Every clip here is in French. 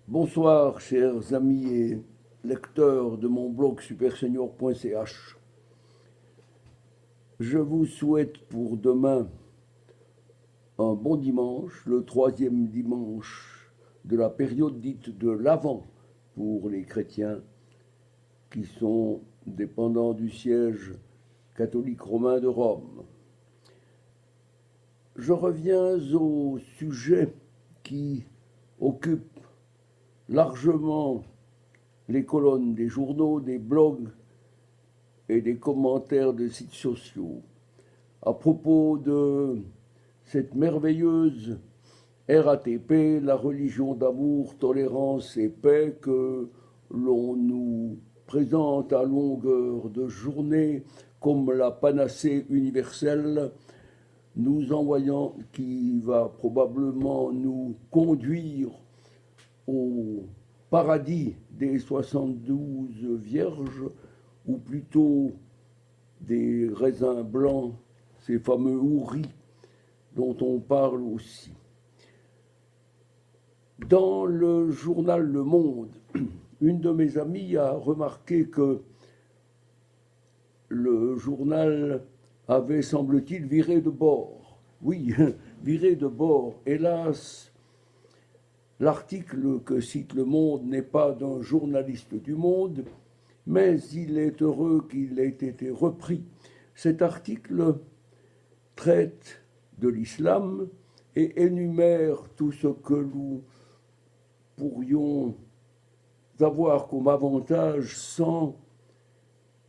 Bonsoir, chers amis et lecteurs de mon blog supersenior.ch. Je vous souhaite pour demain un bon dimanche, le troisième dimanche de la période dite de l'Avent pour les chrétiens qui sont dépendants du siège catholique romain de Rome. Je reviens au sujet qui occupe largement les colonnes des journaux, des blogs et des commentaires de sites sociaux à propos de cette merveilleuse RATP, la religion d'amour, tolérance et paix que l'on nous présente à longueur de journée comme la panacée universelle, nous envoyant qui va probablement nous conduire au paradis des 72 vierges, ou plutôt des raisins blancs, ces fameux houris dont on parle aussi. Dans le journal Le Monde, une de mes amies a remarqué que le journal avait, semble-t-il, viré de bord. Oui, viré de bord. Hélas, l'article que cite Le Monde n'est pas d'un journaliste du Monde, mais il est heureux qu'il ait été repris. Cet article traite de l'islam et énumère tout ce que nous pourrions avoir comme avantage sans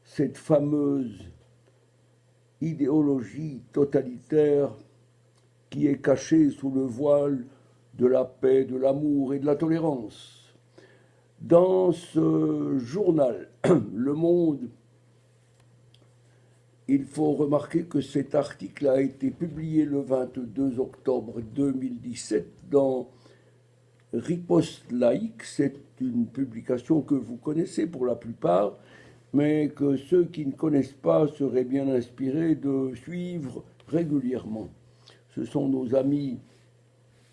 cette fameuse idéologie totalitaire qui est cachée sous le voile de la paix, de l'amour et de la tolérance. Dans ce journal, Le Monde, il faut remarquer que cet article a été publié le 22 octobre 2017 dans Riposte laïque. C'est une publication que vous connaissez pour la plupart, mais que ceux qui ne connaissent pas seraient bien inspirés de suivre régulièrement. Ce sont nos amis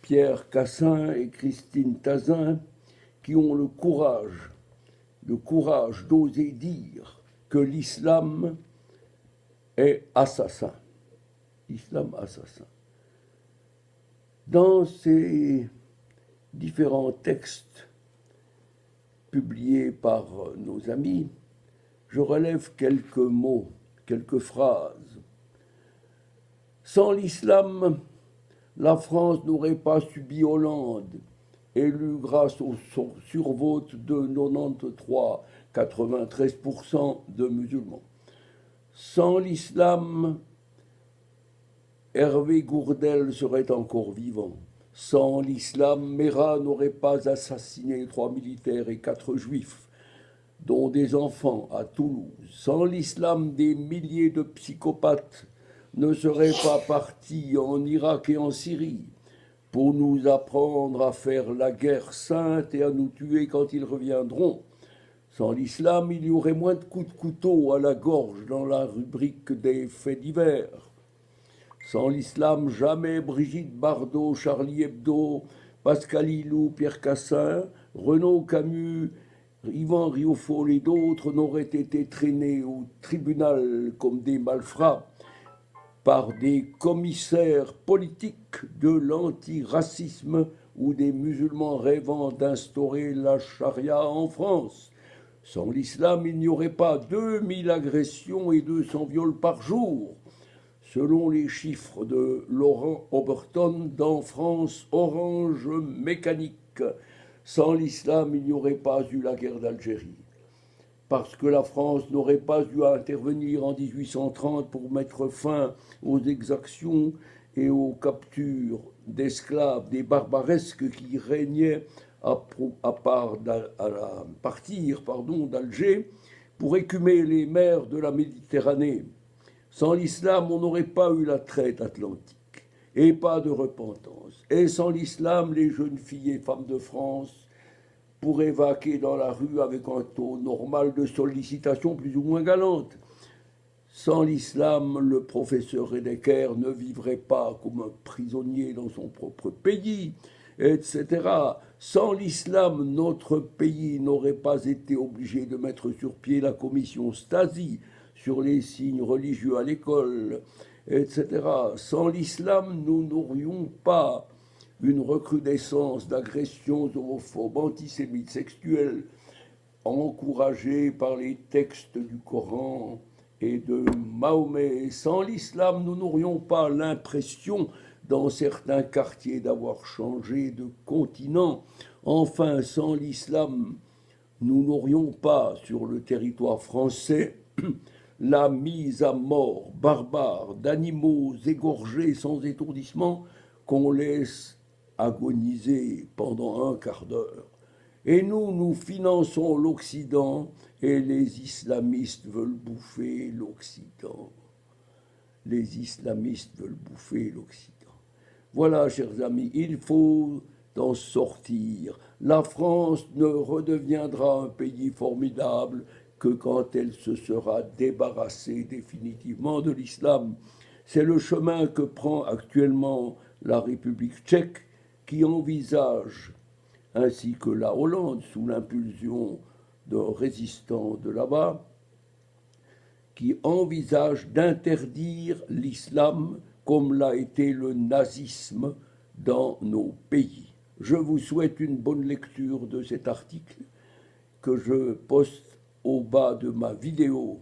Pierre Cassin et Christine Tazin qui ont le courage d'oser dire que l'islam est assassin. L'islam assassin. Dans ces différents textes publiés par nos amis, je relève quelques mots, quelques phrases. Sans l'islam, la France n'aurait pas subi Hollande, élu grâce au survote de 93% de musulmans. Sans l'islam, Hervé Gourdel serait encore vivant. Sans l'islam, Mera n'aurait pas assassiné 3 militaires et 4 juifs, dont des enfants à Toulouse. Sans l'islam, des milliers de psychopathes ne seraient pas partis en Irak et en Syrie pour nous apprendre à faire la guerre sainte et à nous tuer quand ils reviendront. Sans l'islam, il y aurait moins de coups de couteau à la gorge dans la rubrique des faits divers. Sans l'islam, jamais Brigitte Bardot, Charlie Hebdo, Pascal Hilou, Pierre Cassin, Renaud Camus, Yvan Rioufol et d'autres n'auraient été traînés au tribunal comme des malfrats par des commissaires politiques de l'antiracisme ou des musulmans rêvant d'instaurer la charia en France. Sans l'islam, il n'y aurait pas 2000 agressions et 200 viols par jour, selon les chiffres de Laurent Oberton dans France Orange Mécanique. Sans l'islam, il n'y aurait pas eu la guerre d'Algérie, parce que la France n'aurait pas dû intervenir en 1830 pour mettre fin aux exactions et aux captures d'esclaves, des barbaresques qui régnaient à partir d'Alger pour écumer les mers de la Méditerranée. Sans l'islam, on n'aurait pas eu la traite atlantique et pas de repentance. Et sans l'islam, les jeunes filles et femmes de France pourraient vaquer dans la rue avec un taux normal de sollicitation plus ou moins galante. Sans l'islam, le professeur Redeker ne vivrait pas comme un prisonnier dans son propre pays, etc. Sans l'islam, notre pays n'aurait pas été obligé de mettre sur pied la commission Stasi sur les signes religieux à l'école, etc. Sans l'islam, nous n'aurions pas une recrudescence d'agressions homophobes, antisémites, sexuelles, encouragées par les textes du Coran et de Mahomet. Sans l'islam, nous n'aurions pas l'impression, dans certains quartiers, d'avoir changé de continent. Enfin, sans l'islam, nous n'aurions pas, sur le territoire français, la mise à mort barbare d'animaux égorgés sans étourdissement qu'on laisse agoniser pendant un quart d'heure. Et nous finançons l'Occident et les islamistes veulent bouffer l'Occident. Les islamistes veulent bouffer l'Occident. Voilà, chers amis, il faut en sortir. La France ne redeviendra un pays formidable que quand elle se sera débarrassée définitivement de l'islam. C'est le chemin que prend actuellement la République tchèque qui envisage, ainsi que la Hollande sous l'impulsion d'un résistant de là-bas, qui envisage d'interdire l'islam comme l'a été le nazisme dans nos pays. Je vous souhaite une bonne lecture de cet article que je poste au bas de ma vidéo.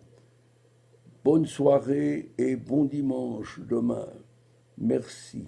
Bonne soirée et bon dimanche demain. Merci.